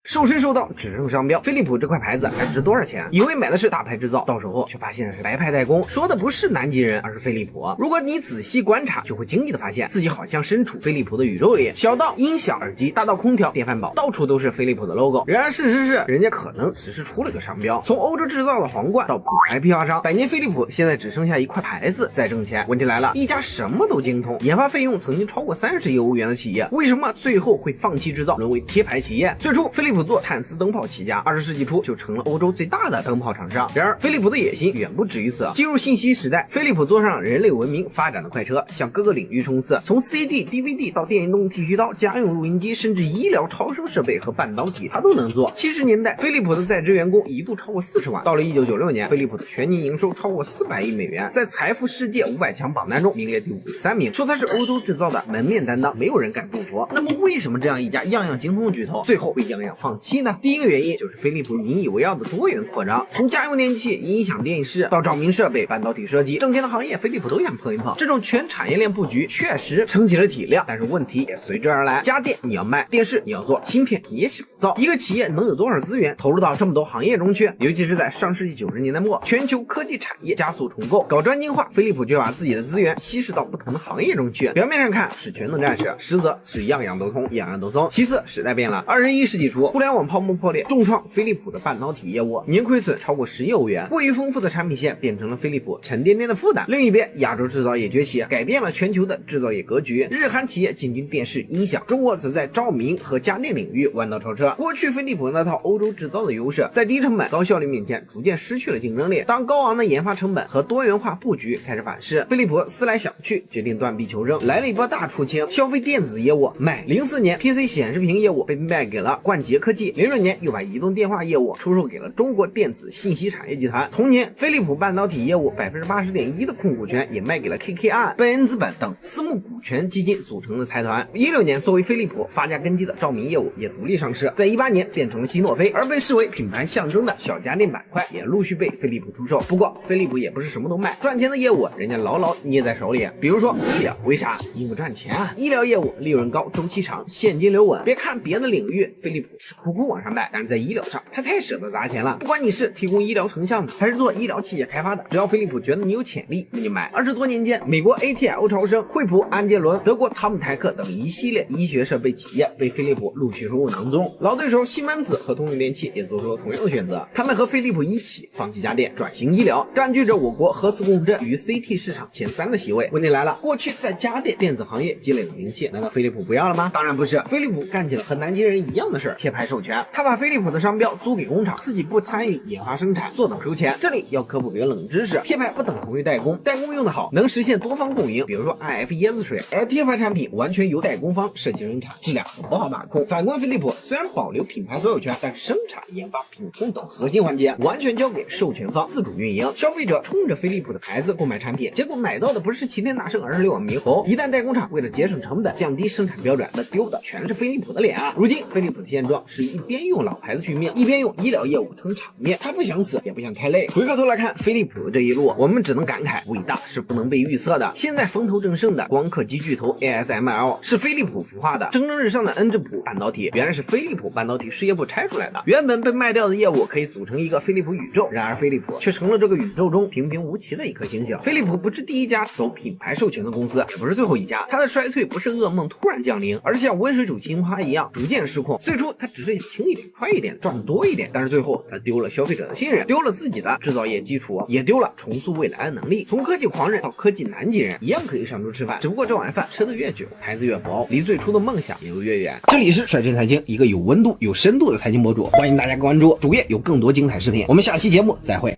售身售到只剩商標，飞利浦这塊牌子还值多少钱？以为买的是大牌制造，到手後卻發現是白牌代工，說的不是南極人，而是飞利浦。如果你仔細觀察，就會驚異的發現自己好像身處飛利浦的宇宙裡，小到音響、耳機，大到空調、電飯煲，到處都是飛利浦的 logo。然而事實是，人家可能只是出了個商標。從歐洲制造的皇冠到品牌批發商，百年飛利浦現在只剩下一塊牌子在掙錢。問題來了，一家什麼都精通，研發費用曾經超過30億歐元的企業，為什麼最後會放棄制造，淪為貼牌企業？最初飛利浦做碳絲燈泡起家，20世紀初就成了歐洲最大的燈泡廠商。然而飛利浦的野心遠不止於此。進入信息時代，飛利浦坐上人類文明發展的快車，向各個領域衝刺，從 CD、DVD 到電動剃鬚刀、家用錄音機，甚至醫療超聲設備和半導體，它都能做。70年代，飛利浦的在職員工一度超過40萬。到了1996年，飛利浦的全年營收超過400億美元，在財富世界500強榜單中名列第53名。說它是歐洲制造的門面擔當，沒有人敢不服。那麼為什麼這樣一家樣樣精通的巨頭，最後會樣樣放棄呢？第一個原因就是飛利浦引以為傲的多元擴張，從家用電器、音響、電視到照明設備、半導體設計，掙錢的行業飛利浦都想碰一碰。這種全產業鏈布局確實撐起了體量，但是問題也隨之而來。家電你要賣，電視你要做，芯片你也想造，一個企業能有多少資源投入到這麼多行業中去？尤其是在上世紀90年代末，全球科技產業加速重構，搞專精化，飛利浦就把自己的資源稀釋到不同的行業中去。表面上看是全能戰士，實則是樣樣都通，樣樣都鬆。其次，時代變了，21世紀初，互聯網泡沫破裂，重創飛利浦的半導體業務，年虧損超過10億歐元。過於豐富的產品線變成了飛利浦沉甸甸的負擔。另一邊，亞洲製造業崛起，改變了全球的製造業格局。日韓企業進軍電視、音響，中國則在照明和家電領域彎道超車。過去飛利浦那套歐洲製造的優勢，在低成本、高效率面前逐漸失去了競爭力。當高昂的研發成本和多元化布局開始反噬，飛利浦思來想去，決定斷臂求生，來了一波大出清，消費電子業務賣。04年 PC 顯示屏業務被賣給了冠捷科技，06年又把移動電話業務出售給了中國電子信息產業集團。同年，飛利浦半導體業務80.1%的控股權也賣給了 KKR、貝恩資本等私募股權基金組成的財團。16年，作為飛利浦發家根基的照明業務也獨立上市，在18年變成了希諾菲，而被視為品牌象徵的小家電板塊也陸續被飛利浦出售。不過飛利浦也不是什麼都賣，賺錢的業務人家牢牢捏在手裡。比如說醫療，為啥？因為賺錢啊！醫療業務利潤高，周期長，現金流穩。別看別的領域飛利浦是苦苦往上賣，但是在醫療上他太捨得砸錢了。不管你是提供醫療成像的，還是做醫療器械開發的，只要飛利浦覺得你有潛力，那就買。20多年間，美國 ATL 超聲、惠普、安捷倫、德國湯姆泰克等一系列醫學設備企業被飛利浦陸續收入囊中。老對手西門子和通用電氣也做出了同樣的選擇，他們和飛利浦一起放棄家電，轉型醫療，佔據着我國核磁共振與 CT 市場前3的席位。問題來了，過去在家電電子行業積累了名氣，難道飛利浦不要了嗎？當然不是，飛利浦幹起了和南極人一樣的事，貼牌授權。他把飛利浦的商標租給工廠，自己不參與研發生產，坐等收錢。這裡要科普一個冷知識，貼牌不等同於代工，代工用得好能實現多方共贏，比如說 IF 椰子水，而貼牌產品完全由代工方設計生產，質量很不好把控。反觀飛利浦，雖然保留品牌所有權，但生產、研發、品控等核心環節完全交給授權方自主運營。消費者衝着飛利浦的牌子購買產品，結果買到的不是齊天大聖，而是6碗獼猴。一旦代工廠為了節省成本、降低生產標準，那丟的全是飛利浦的臉啊！如今飛利浦的現狀是一邊用老牌子去面，一邊用醫療業務撐場面，他不想死，也不想太累。回過頭來看飛利浦的這一路，我們只能感慨，偉大是不能被預測的。現在風頭正盛的光刻機巨頭 ASML 是飛利浦孵化的，蒸蒸日上的恩智浦半導體原來是飛利浦半導體事業部拆出來的。原本被賣掉的業務可以組成一個飛利浦宇宙，然而飛利浦卻成了這個宇宙中平平無奇的一顆星星。飛利浦不是第一家走品牌授權的公司，也不是最後一家。它的衰退不是噩夢突然降臨，而是像溫水煮青蛙一樣逐漸失控。最初它只是想輕一點、快一點、賺多一點，但是最後它丟了消費者的信任，丟了自己的制造業基礎，也丟了重塑未來的能力。從科技狂人到科技南極人，一樣可以上桌吃飯，只不過這碗飯吃得越久，牌子越薄，離最初的夢想也就越遠。這裡是率真財經，一個有溫度、有深度的財經博主，歡迎大家關注主頁，有更多精彩視頻。我們下期節目再會。